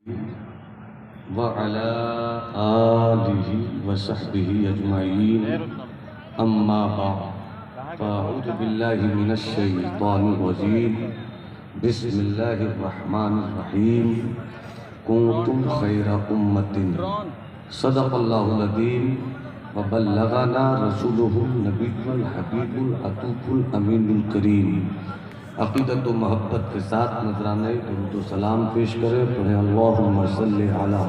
व अला आलिहि व सहबिहि अजमाइन अम्मा बाद फ़अऊज़ु बिल्लाहि मिनश शैतानिर रजीम बिस्मिल्लाहिर रहमानिर रहीम कुंतुम खैरा उम्मतिन सदक़ल्लाहुल अज़ीम व बल्लगना रसूलुहुन नबियुल हबीबुल अतूफुल अमीनुल करीम। अक़ीदत व मोहब्बत के साथ नजराने दुरूद व सलाम पेश करें। पढ़े अल्लाहुम्मा सल्लि अला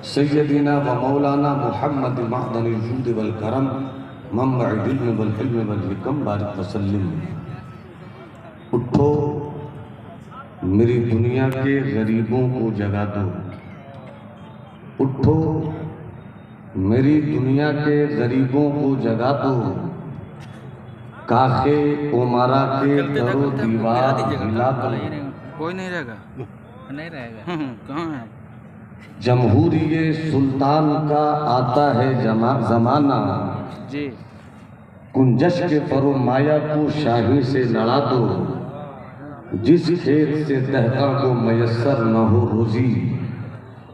सय्यदिना व मौलाना मुहम्मद मअदनिल जूद वल करम मंबअल इल्म वल हिल्म वल हिकम बारिक वसल्लिम। उठो मेरी दुनिया के गरीबों को जगा दो, उठो मेरी दुनिया के गरीबों को जगा दो, काखे उमरा के दरो दीवार हिला दो। कोई नहीं रहेगा, नहीं रहेगा। कहाँ है? जमहूरिये सुल्तान का आता है जमाना जी। कुंजश के फरो माया को शाही से लड़ा दो। जिस खेत से दहका को मयसर न हो रोजी,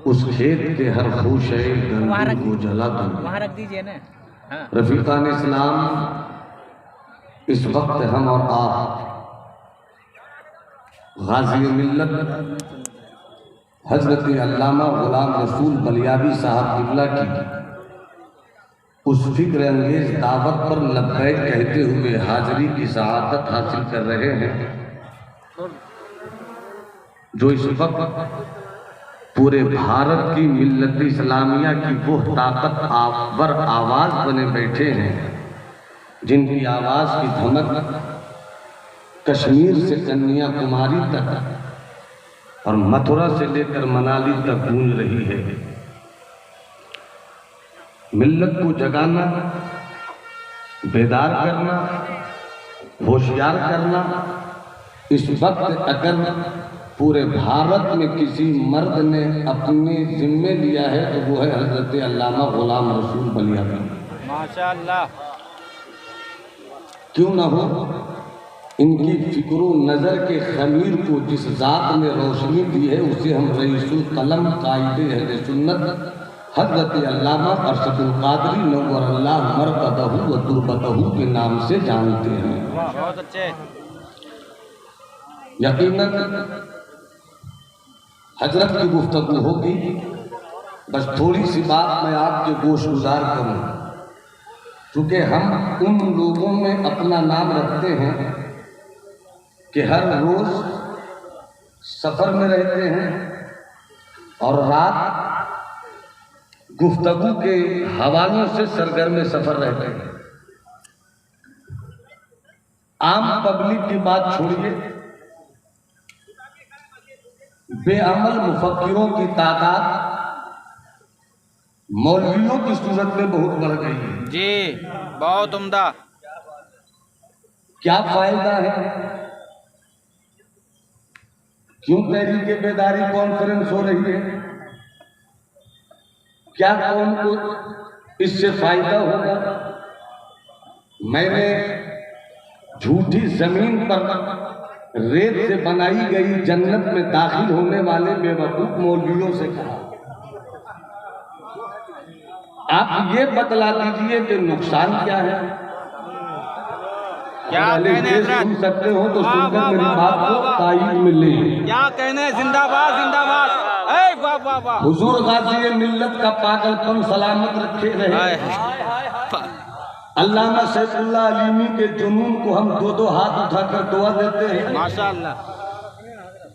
उस खेत के हर खूशे गंदम को जला दो। वहाँ रख दीजिए ना। हाँ। रफीकान इस्लाम, इस वक्त हम और आप गाज़ी मिल्लत हजरत अल्लामा गुलाम रसूल बलियावी साहब किबला की उस फिक्र अंगेज दावत पर लब्बैक कहते हुए हाजिरी की सआदत हासिल कर रहे हैं, जो इस वक्त पूरे भारत की मिल्लत इस्लामिया की वो ताकत आवर आवाज बने बैठे हैं, जिनकी आवाज की धमक कश्मीर से कन्याकुमारी तक और मथुरा से लेकर मनाली तक गूंज रही है। मिल्लत को जगाना, बेदार करना, होशियार करना, इस वक्त अगर पूरे भारत में किसी मर्द ने अपने जिम्मे लिया है तो वो है हजरत अल्लामा गुलाम रसूल बलियावी। माशाअल्लाह। क्यों न हो, इनकी फिक्र नज़र के खमीर को जिस ज़ात ने रोशनी दी है उसे हम रईसुल कलम कायदे अहले सुन्नत हज़रत अल्लामा अरशदुल क़ादरी नव्वर अल्लाह मरक़दहू व तुरबतहू के नाम से जानते हैं। बहुत अच्छे। यकीनन हजरत की गुफ्तगू होगी, बस थोड़ी सी बात मैं आपके गोशगुजार करूँ, क्योंकि हम उन लोगों में अपना नाम रखते हैं कि हर रोज सफर में रहते हैं और रात गुफ्तगू के हवालों से सरगर्म सफर रहते हैं। आम पब्लिक की बात छोड़िए, बेअमल मुफक्किरों की तादाद मौलवियों की सूरत में बहुत बढ़ गई है। जी, बहुत उम्दा। क्या फायदा है? क्यों तहरीक बेदारी कॉन्फ्रेंस हो रही है? क्या कौन को इससे फायदा होगा? मैंने झूठी जमीन पर रेत से बनाई गई जन्नत में दाखिल होने वाले बेवकूफ मौलवियों से कहा, आप ये बतला दीजिए कि नुकसान क्या है। क्या कहने सुन सकते हो तो सुनकर मेरी बात को तायीद मिले। क्या कहने? जिंदाबाद जिंदाबाद। ए वाह वाह वाह। हुजूर गाज़ी मिल्लत का पागलपन सलामत रखे रहे। अल्लामा सैफुल्लाह अलीमी के जुनून को हम दो दो हाथ उठाकर दुआ देते हैं। माशाअल्लाह।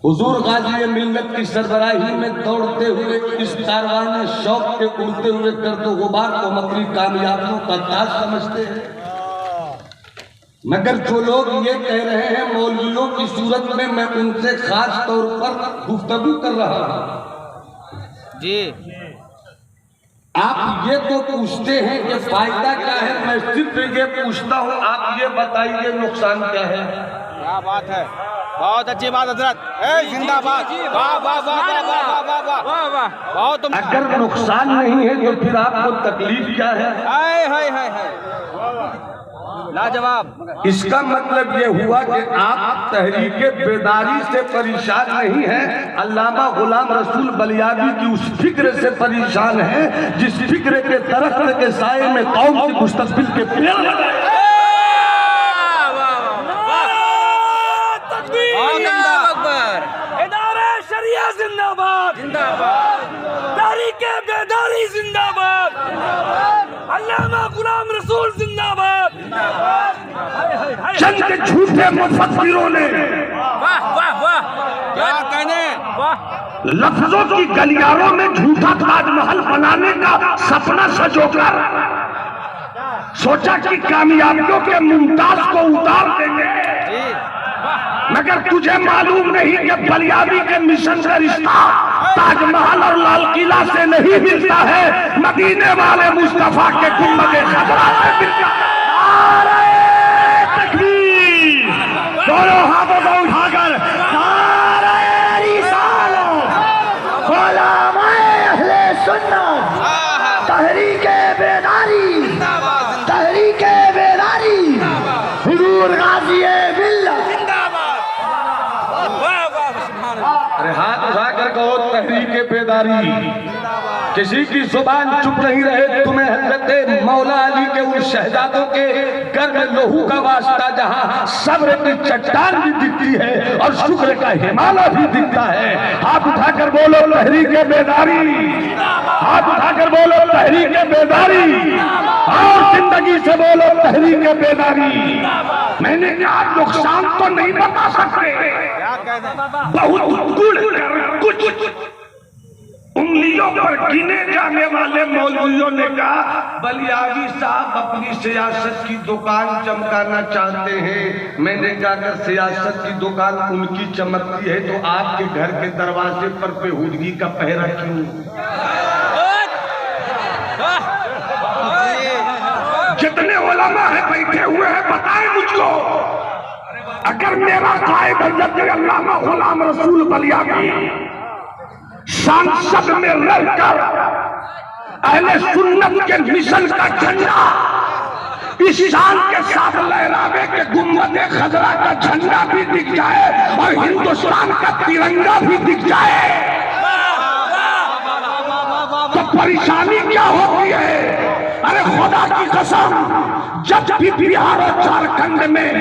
हुजूर गाज़ी मिल्लत की सरबराही में दौड़ते हुए इस कारवान शौक के उड़ते हुए गर्दो गुबार को हम अपनी कामयाबियों का ताज समझते हैं। मगर जो लोग ये कह रहे हैं मौलवियों की सूरत में, मैं उनसे खास तौर पर गुफ्तगू कर रहा हूँ। जी, आप ये तो पूछते हैं कि फायदा क्या है, मैं सिर्फ ये पूछता हूँ आप ये बताइए नुकसान क्या है। क्या बात है, बहुत अच्छी बात हजरत। ए जिंदाबाद। वाह वाह वाह वाह वाह वाह वाह वाह वाह। बहुत उम्दा। अगर नुकसान नहीं है तो फिर आपको तकलीफ क्या है? हाय हाय हाय हाय। लाजवाब। इसका मतलब ये हुआ कि आप तहरीके बेदारी से परेशान नहीं हैं, अल्लामा गुलाम रसूल बलियावी की उस फिक्र से परेशान हैं जिस फिक्र के दरख्त के साए में कौम की मुस्तकबिल के पेड़ लगाए। जिंदाबाद जिंदाबाद, तहरीके बेदारी जिंदाबाद, अल्लामा गुलाम रसूल जिंदाबाद। चंद झूठे मुफक्किरों ने वाह वाह वाह, क्या कहने, वाह, लफ्जों की गलियारों में झूठा ताजमहल बनाने का सपना सजोकर सोचा कि कामयाबियों के मुमताज को उतार देंगे, मगर तुझे मालूम नहीं कि बलियावी के मिशन का रिश्ता ताजमहल और लाल किला से नहीं मिलता है, मदीने वाले मुस्तफा के गुंबद खजरा से मिलता है। नारे तकबीर, दोनों हाथों को उठाकर नारे रिसालत, उलमाए अहले सुन्नत, तहरीके बेदारी, तहरीके बेदारी, हुजूर गाज़ी मिल्लत। अरे हाथ उठाकर कहो तहरीके बेदारी। किसी की जुबान चुप नहीं रहे, तुम्हें हजरत मौला अली के उन शहजादों के घर में लोहू का वास्ता जहां सब्र की चट्टान भी दिखती है और शुक्र का हिमालय भी दिखता है। हाथ उठाकर बोलो तहरीके बेदारी, हाथ उठाकर बोलो तहरीके बेदारी, और जिंदगी से बोलो तहरीके बेदारी। मैंने क्या नुकसान तो नहीं बता सकते, बहुत कुछ उंगलियों पर गिने जाने वाले मौलवियों ने कहा बलियावी साहब अपनी सियासत की दुकान चमकाना चाहते हैं। मैंने कहा अगर सियासत की दुकान उनकी चमकती है तो आपके घर के दरवाजे पर बेहूदगी का पहरा क्यों? जितने उलमा है बैठे हुए हैं बताएं मुझको, अगर मेरा कायद हज़रत अल्लामा गुलाम रसूल बलियावी सांसद में रहकर अहले सुन्नत के मिशन का झंडा इस शान के साथ लहरावे के गुंबद खजरा का झंडा भी दिख जाए और हिंदुस्तान का तिरंगा भी दिख जाए तो परेशानी क्या होती है? अरे खुदा की कसम, जब भी बिहार और झारखंड में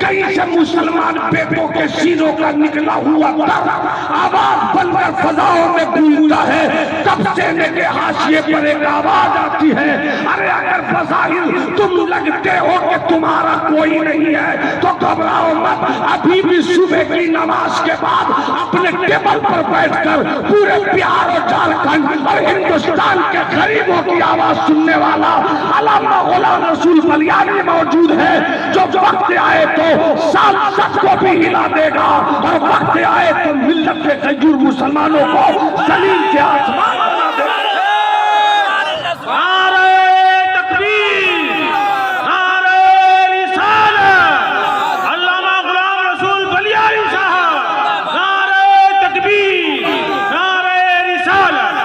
कहीं से मुसलमान बेटों के सीनों का निकला हुआ आवाज बनकर फजाओं में गूंजता है, तब सेने के हाशिए पर एक आवाज आती है, अरे अगर बज़ाहिर तुम लगते हो कि तुम्हारा कोई नहीं है तो घबराओ मत, अभी भी सुबह की नमाज के बाद अपने टेबल पर बैठकर पूरे बिहार और झारखंड और हिंदुस्तान के गरीबों की आवाज सुनने वाला अल्लामा गुलाम रसूल बलियावी मौजूद है, जो वक्त आए तो सांसद को भी हिला देगा और वक्त आए तो मिल्लत के कईयूर मुसलमानों को जमीन से आसमान बना देगा। नारे तकबीर, नारे रिसालत, अल्लामा गुलाम रसूल बलियावी साहब, नारे तकबीर, नारे रिसालत।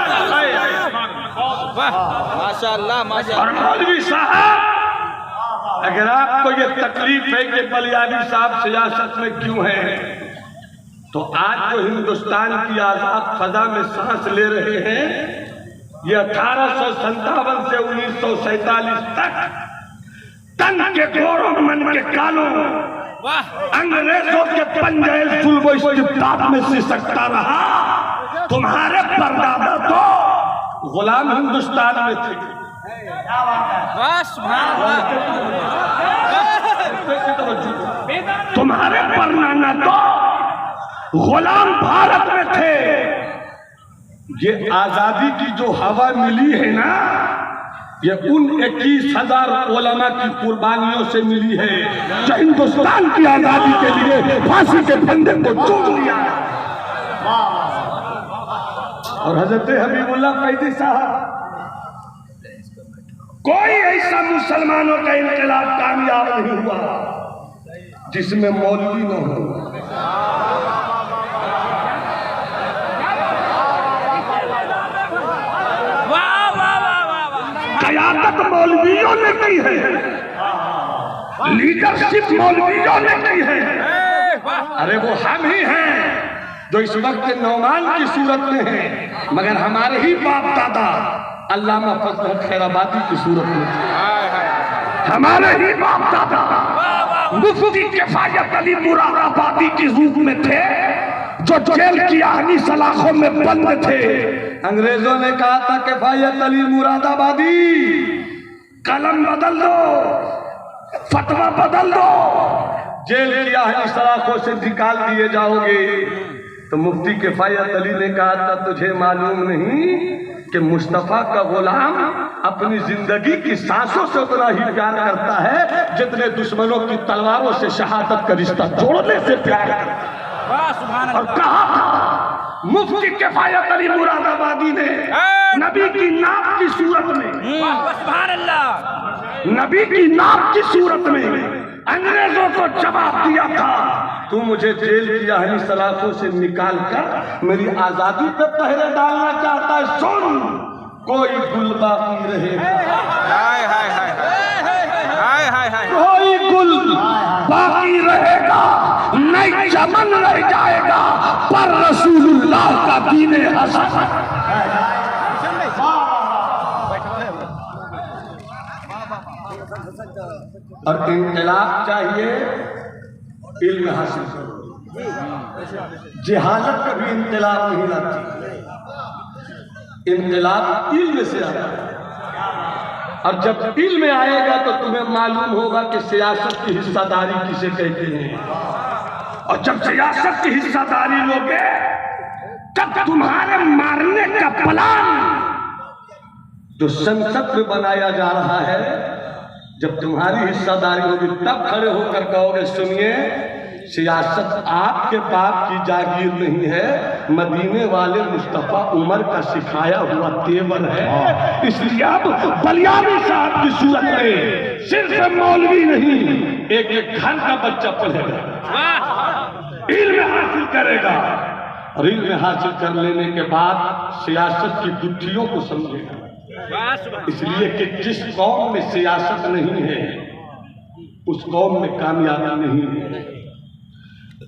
माशाअल्लाह माशाअल्लाह। और मौलवी साहब, अगर आपको ये तकलीफ है कि बलियावी साहब सियासत में क्यों हैं, तो आज जो हिंदुस्तान की आजाद फजा में सांस ले रहे हैं, ये 1857 से 1947 तक तन के गोरों मन के कालों अंग्रेजों के पंजे सुल्बो इस्तिब्दाद में सिसकता रहा। तुम्हारे परदादा तो गुलाम हिंदुस्तान में थे। तुम्हारे परनाना तो गुलाम भारत में थे। ये आजादी की जो हवा मिली है ना, ये उन 21,000 उलमा की कुर्बानियों से मिली है जो हिंदुस्तान की आजादी के लिए फांसी के फंदे को चूम लिया। और हजरत हबीबुल्लाह कैदी साहब, कोई ऐसा मुसलमानों का इनकलाब कामयाब नहीं हुआ जिसमें मौलवी न हो। कयादत मौलवियों ने की है। लीडरशिप मौलवियों ने की है। अरे वो हम ही हैं जो इस वक्त नौमान की सूरत में हैं, मगर हमारे ही बाप दादा अल्लामा फजल खैराबादी की सूरत में, हमारे ही बाप दादा मुफ्ती किफायत अली मुरादाबादी की रूप में थे, जो जेल की आहनी सलाखों में बंद थे। अंग्रेजों ने कहा था किफायत अली मुरादाबादी कलम बदल दो, फतवा बदल दो, जेल की आहनी सलाखों से निकाल दिए जाओगे। तो मुफ्ती किफायत अली ने कहा था तुझे मालूम नहीं कि मुस्तफा का गुलाम अपनी जिंदगी की सांसों से उतना ही प्यार करता है जितने दुश्मनों की तलवारों से शहादत का रिश्ता जोड़ने से प्यार करता है। और कहा था मुफ्ती किफायत अली मुरादाबादी ने नबी की नाम की सूरत में, नबी की नाम की सूरत में अंग्रेजों को जवाब दिया था, तू मुझे जेल की आहनी सलाखों से निकाल कर मेरी आजादी पे पहरे डालना चाहता है, सुन कोई गुल बाकी रहेगा, कोई गुल बाकी रहेगा, नहीं चमन रह जाएगा, पर रसूलुल्लाह का दीने हसन। और इनकलाब चाहिए इल्म हासिल करो, जहालत कभी इनकलाब नहीं लाती, इनकलाब इल्म से आता है। और जब इल्म आएगा तो तुम्हें मालूम होगा कि सियासत की हिस्सादारी किसे कहते हैं, और जब सियासत की हिस्सादारी लोगे तब तुम्हारे मारने का प्लान जो संसद में बनाया जा रहा है, जब तुम्हारी हिस्सादारी होगी तब खड़े होकर कहोगे सुनिए सियासत आपके बाप की जागीर नहीं है, मदीने वाले मुस्तफा उमर का सिखाया हुआ तेवर है, इसलिए अब बलियानी साहब की सूरत में सिर्फ मौलवी नहीं एक एक घर का बच्चा पढ़ेगा, इल्म हासिल करेगा, और इल्म हासिल कर लेने के बाद सियासत की गुत्थियों को समझेगा। इसलिए कि जिस कौम में सियासत नहीं है उस कौम में कामयाबी नहीं है,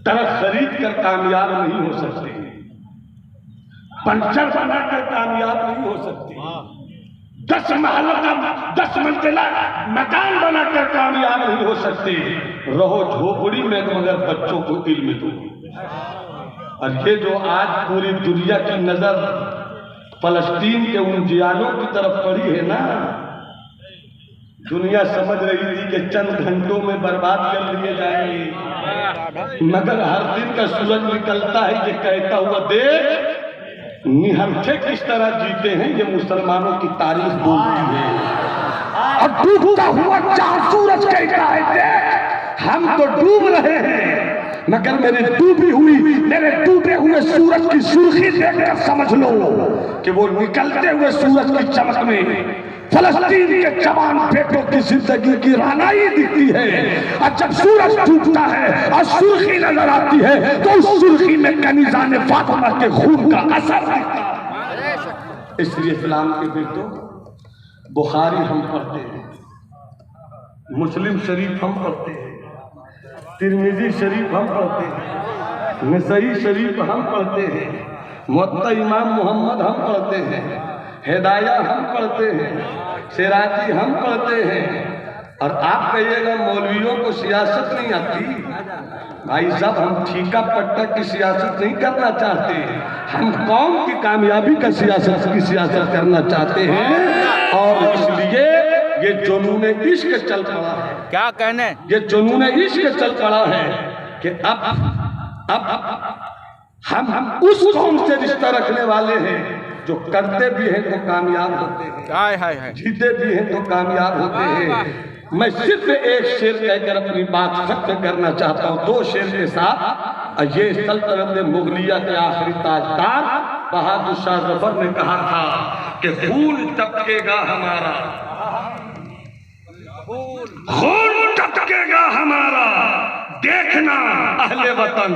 तरफ खरीद कर कामयाब नहीं हो सकते, पंचर बनाकर कामयाब नहीं हो सकते, 10 महल का 10 मंजिला मकान बनाकर कामयाब नहीं हो सकते, रहो झोपड़ी में मगर बच्चों को इल्म दो। और ये जो आज पूरी दुनिया की नजर फलस्तीन के उन जियानों की तरफ पड़ी है ना, दुनिया समझ रही थी कि चंद घंटों में बर्बाद कर लिए जाएंगे, मगर हर दिन का सूरज निकलता है ये कहता हुआ देख निहत्थे किस तरह जीते हैं, ये मुसलमानों की तारीफ बोलती है। और डूबता हुआ चांद सूरज कहता है देख हम तो डूब रहे हैं, मगर मेरे डूबे हुए सूरज की सुर्खी देखकर समझ लो कि वो निकलते हुए सूरज की चमक में फलस्तीन के जवान बेटों की जिंदगी की रानाई दिखती है। और जब सूरज डूबता है और सुर्खी नजर आती है तो उस सुर्खी में कनीज़ाने फातिमा के खून का असर दिखता है। इसलिए इस्लाम के बेटों बुखारी हम पढ़ते हैं, मुस्लिम शरीफ हम पढ़ते हैं, तिरमिजी शरीफ हम पढ़ते हैं, नसई शरीफ हम पढ़ते हैं, मुअत्ता इमाम मोहम्मद हम पढ़ते हैं, हिदाया हम पढ़ते हैं, सिराजी हम पढ़ते हैं। और आप कहिएगा मौलवियों को सियासत नहीं आती, भाई साहब हम ठीका पट्टा की सियासत नहीं करना चाहते, हम कौम की कामयाबी का सियासत करना चाहते हैं। और इसलिए ये जुनूने इश्क चल पड़ा है, क्या कहने, ये जुनूने इश्क चल पड़ा है कि अब हम उस कौम से रिश्ता रखने वाले हैं जो करते भी हैं तो कामयाब होते हैं, जीते भी हैं तो कामयाब होते हैं। मैं सिर्फ एक शेर कहकर अपनी बात खत्म करना चाहता हूँ, 2 शेर के साथ। ये सल्तनत मुगलिया के आखिरी ताजदार बहादुर शाह जफर ने कहा था कि खून टपकेगा हमारा, खून टपकेगा हमारा, देखना अहले वतन,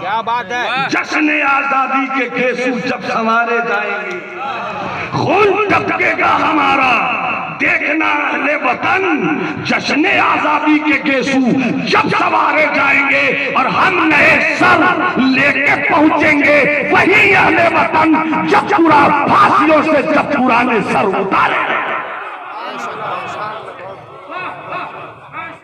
क्या बात है, जश्न आजादी के केसू जब संवारे जाएंगे, खून टपकेगा हमारा, देखना अहले वतन जश्न आजादी के गेसू जब सवारे जाएंगे और हम नए सर लेके पहुंचेंगे, वही अहले वतन जब पूरा फांसियों से जब पुराने सर उतारे।